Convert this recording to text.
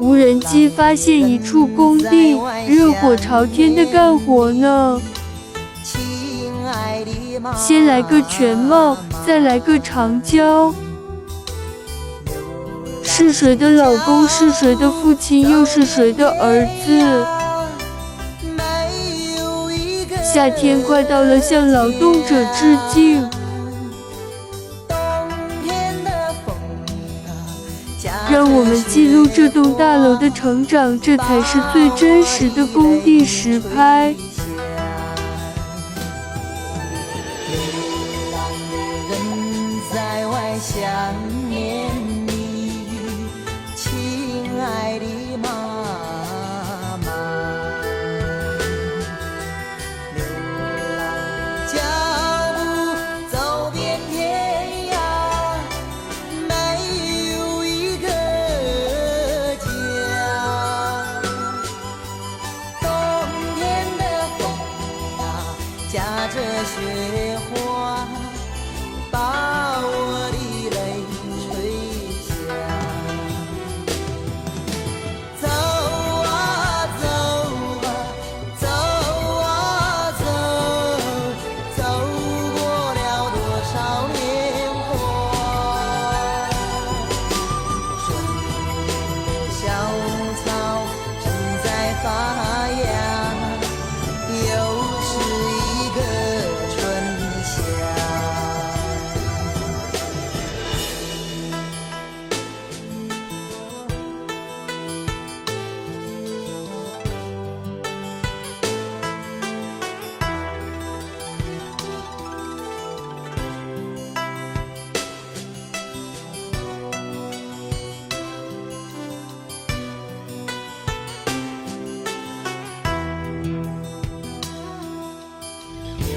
无人机发现一处工地，热火朝天的干活呢。先来个全貌，再来个长焦。是谁的老公？是谁的父亲？又是谁的儿子？夏天快到了，向劳动者致敬。让我们记录这栋大楼的成长，这才是最真实的工地实拍。在外想念你，亲爱的妈妈。流浪的脚步走遍天涯，没有一个家。冬天的风啊，夹着雪花，把我的泪吹下。走啊走啊走啊走，走过了多少年华。春天的小草正在发芽，又是一个春夏。流